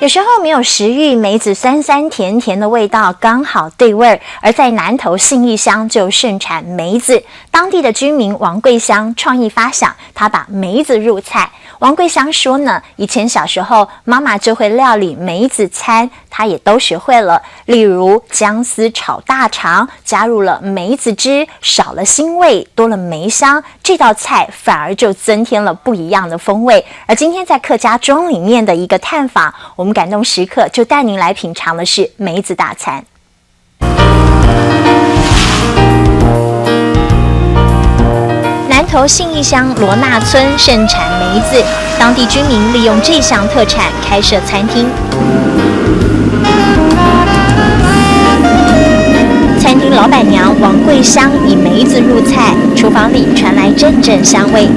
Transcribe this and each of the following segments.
有时候没有食欲，梅子酸酸甜甜的味道刚好对味儿。而在南投信义乡就盛产梅子，当地的居民王桂香创意发想，他把梅子入菜。王桂香说呢，以前小时候妈妈就会料理梅子餐，她也都学会了。例如姜丝炒大肠，加入了梅子汁，少了腥味，多了梅香，这道菜反而就增添了不一样的风味。而今天在客家庄里面的一个探访，我们感动时刻就带您来品尝的是梅子大餐。南投信义乡罗纳村盛产梅子，当地居民利用这项特产开设餐厅。餐厅老板娘王桂香以梅子入菜，厨房里传来阵阵香味。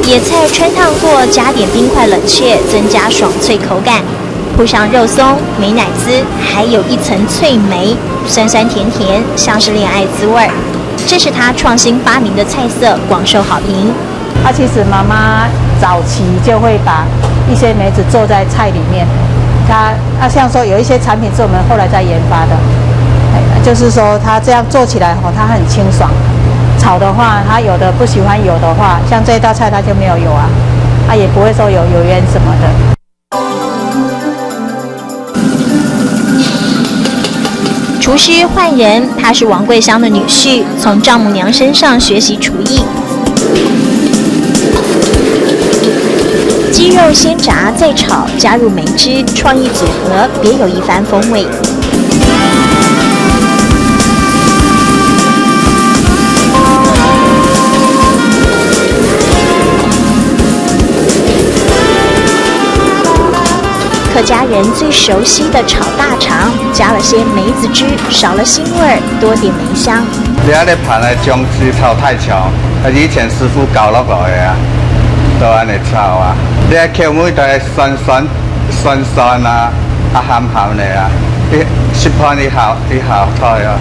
野菜汆烫过，加点冰块冷却，增加爽脆口感。铺上肉松、美乃滋，还有一层脆梅，酸酸甜甜，像是恋爱滋味。这是他创新发明的菜色，广受好评。其实妈妈早期就会把一些梅子做在菜里面，像说有一些产品是我们后来在研发的，就是说它这样做起来它很清爽。炒的话，它有的不喜欢油的话，像这一道菜它就没有油啊，它也不会说有油烟什么的。厨师换人，他是王桂香的女婿，从丈母娘身上学习厨艺。鸡肉先炸再炒，加入梅汁，创意组合，别有一番风味。客家人最熟悉的炒大肠，加了些梅子汁，少了腥味，多点梅香。你喺你盘嚟將枝炒太長，以前師傅教落來嘅啊，都安尼炒啊。你喺口妹都係酸啊，鹹嘅啊，你食盤你好菜啊。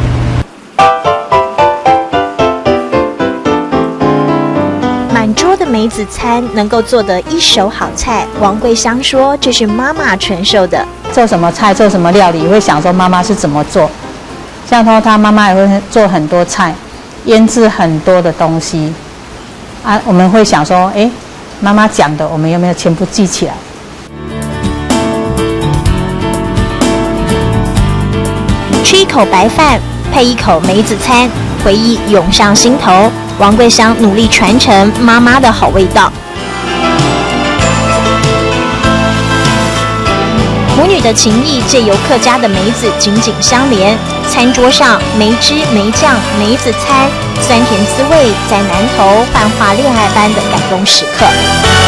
满桌的梅子餐能够做得一手好菜，王桂香说这是妈妈传授的。做什么菜做什么料理，会想说妈妈是怎么做。像说她妈妈也会做很多菜，腌制很多的东西我们会想说，妈妈讲的我们有没有全部记起来？吃一口白饭，配一口梅子餐，回忆涌上心头。王桂香努力传承妈妈的好味道。母女的情谊借由客家的梅子紧紧相连。餐桌上梅汁、梅酱、梅子餐，酸甜滋味在南投幻化恋爱般的感动时刻。